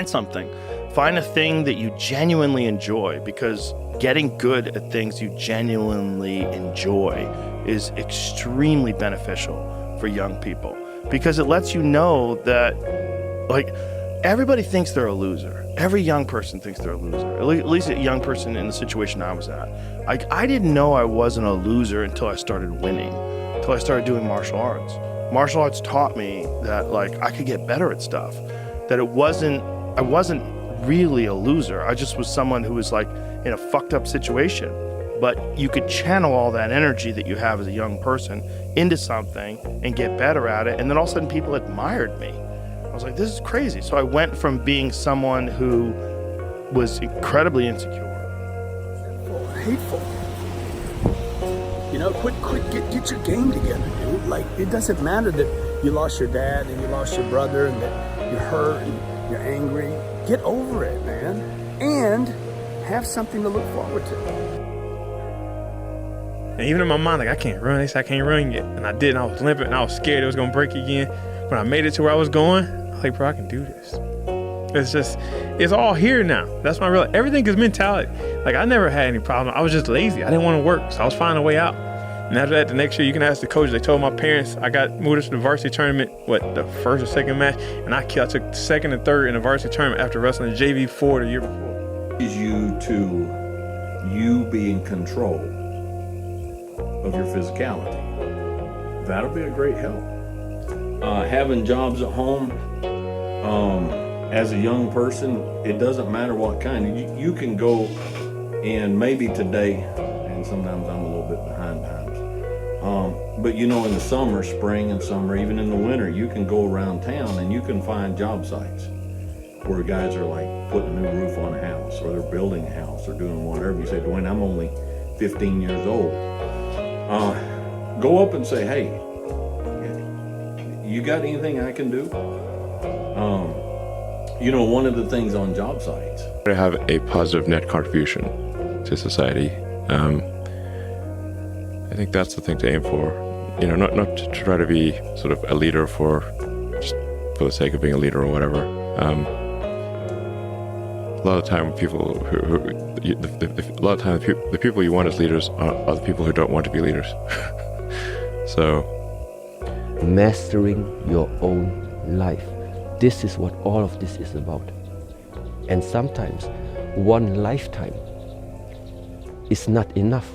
something. Find a thing that you genuinely enjoy, because getting good at things you genuinely enjoy is extremely beneficial for young people, because it lets you know that, like, everybody thinks they're a loser. Every young person thinks they're a loser, at least a young person in the situation I was at. I didn't know I wasn't a loser until I started winning, until I started doing martial arts. Martial arts taught me that, like, I could get better at stuff, that I wasn't really a loser. I just was someone who was, like, in a fucked up situation. But you could channel all that energy that you have as a young person into something and get better at it. And then all of a sudden people admired me. I was like, this is crazy. So I went from being someone who was incredibly insecure. Hateful. You know, get your game together, dude. Like, it doesn't matter that you lost your dad and you lost your brother and that you're hurt and you're angry. Get over it, man. And have something to look forward to. And even in my mind, like, I can't run. They said I can't run yet. And I did, and I was limping, and I was scared it was gonna break again. When I made it to where I was going, I was like, bro, I can do this. It's all here now. That's my real, everything is mentality. Like, I never had any problem. I was just lazy. I didn't want to work, so I was finding a way out. And after that, the next year, you can ask the coach. They told my parents I got moved to the varsity tournament, the first or second match, and I took second and third in the varsity tournament after wrestling JV 4 the year before. Is you be in control of your physicality. That'll be a great help. Having jobs at home, as a young person, it doesn't matter what kind. You can go, and maybe today, and sometimes I'm a little bit behind times, but you know, in the summer, spring and summer, even in the winter, you can go around town and you can find job sites where guys are like putting a new roof on a house, or they're building a house, or doing whatever. You say, Dwayne, I'm only 15 years old. Go up and say, hey, you got anything I can do? You know, one of the things on job sites, to have a positive net contribution to society. I think that's the thing to aim for. You know, not to try to be sort of a leader for the sake of being a leader or whatever. A lot of the time, the people you want as leaders are the people who don't want to be leaders. So, mastering your own life. This is what all of this is about. And sometimes one lifetime is not enough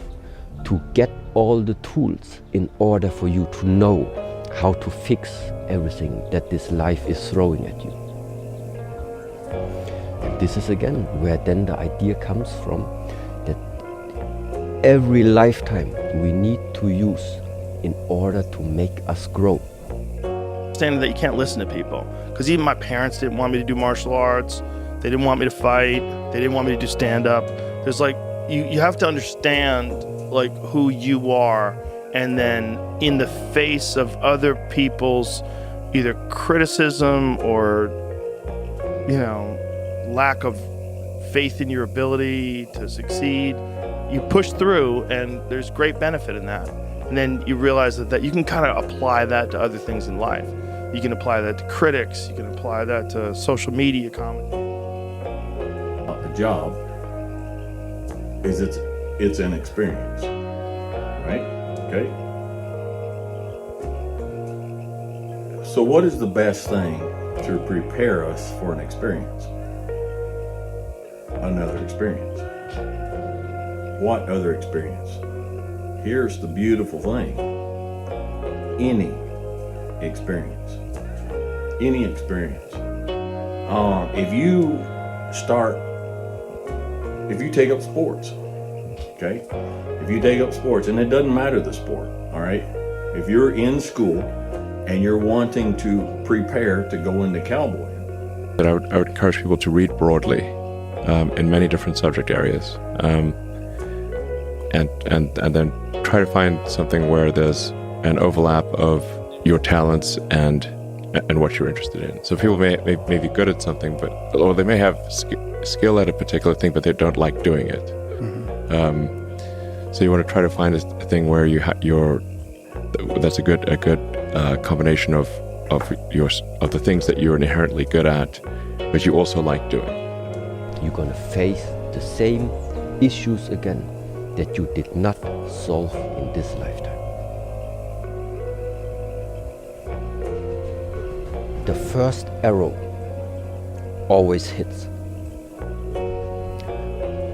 to get all the tools in order for you to know how to fix everything that this life is throwing at you. And this is again where then the idea comes from, that every lifetime we need to use in order to make us grow. Understanding that you can't listen to people, because even my parents didn't want me to do martial arts. They didn't want me to fight. They didn't want me to do stand-up. There's like, you have to understand like who you are, and then in the face of other people's either criticism or, you know, lack of faith in your ability to succeed, you push through, and there's great benefit in that. And then you realize that you can kind of apply that to other things in life. You can apply that to critics. You can apply that to social media comment. A job is it's an experience, right? Okay. So what is the best thing to prepare us for an experience? Another experience. What other experience? Here's the beautiful thing. Any experience. Any experience. If you take up sports, okay? If you take up sports, and it doesn't matter the sport, all right? If you're in school and you're wanting to prepare to go into cowboying. I would encourage people to read broadly in many different subject areas, and then try to find something where there's an overlap of your talents and what you're interested in. So people may be good at something, or they may have skill at a particular thing, but they don't like doing it. Mm-hmm. So you want to try to find a thing where that's a good combination of the things that you're inherently good at but you also like doing. You're gonna face the same issues again that you did not solve in this lifetime. The first arrow always hits.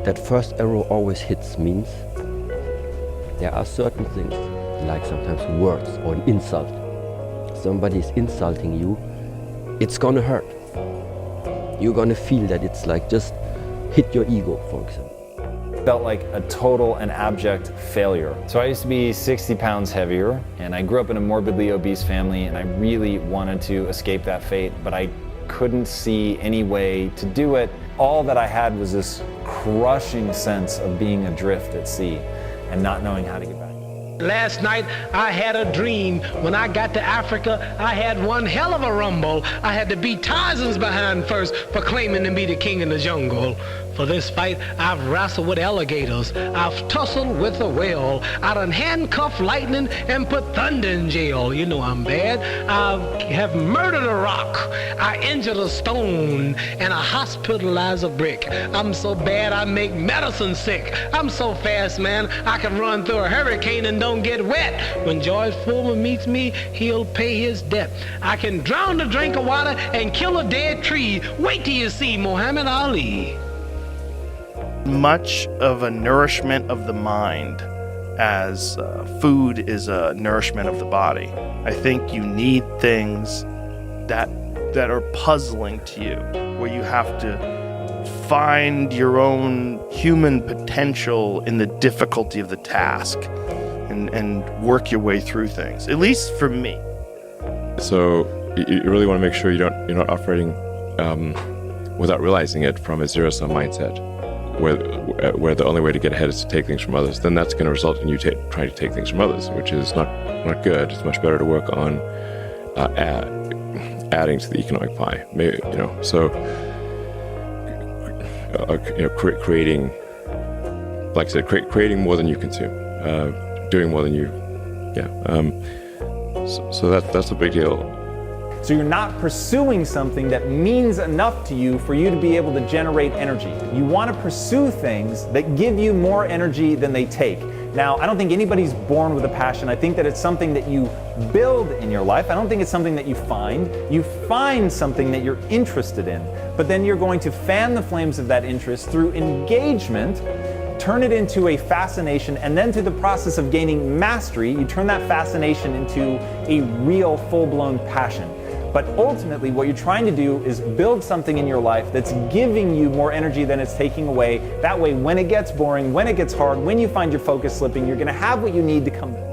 That first arrow always hits means there are certain things, like sometimes words or an insult. Somebody is insulting you, it's gonna hurt. You're gonna feel that it's like just hit your ego, for example. Felt like a total and abject failure. So I used to be 60 pounds heavier, and I grew up in a morbidly obese family, and I really wanted to escape that fate, but I couldn't see any way to do it. All that I had was this crushing sense of being adrift at sea and not knowing how to get back. Last night I had a dream. When I got to Africa, I had one hell of a rumble. I had to beat Tarzan's behind first for claiming to be the king of the jungle. For this fight, I've wrestled with alligators. I've tussled with a whale. I done handcuffed lightning and put thunder in jail. You know I'm bad. I have murdered a rock. I injured a stone, and I hospitalized a brick. I'm so bad I make medicine sick. I'm so fast, man, I can run through a hurricane and don't get wet. When George Foreman meets me, he'll pay his debt. I can drown a drink of water and kill a dead tree. Wait till you see Muhammad Ali. Much of a nourishment of the mind as food is a nourishment of the body. I think you need things that are puzzling to you, where you have to find your own human potential in the difficulty of the task and work your way through things, at least for me. So you really want to make sure you're not operating without realizing it from a zero-sum mindset, where the only way to get ahead is to take things from others. Then that's going to result in you trying to take things from others, which is not good. It's much better to work on adding to the economic pie. Maybe, creating, like I said, creating more than you consume, doing more than you, So that's a big deal. So you're not pursuing something that means enough to you for you to be able to generate energy. You want to pursue things that give you more energy than they take. Now, I don't think anybody's born with a passion. I think that it's something that you build in your life. I don't think it's something that you find. You find something that you're interested in, but then you're going to fan the flames of that interest through engagement, turn it into a fascination, and then through the process of gaining mastery, you turn that fascination into a real full-blown passion. But ultimately, what you're trying to do is build something in your life that's giving you more energy than it's taking away. That way, when it gets boring, when it gets hard, when you find your focus slipping, you're going to have what you need to come back.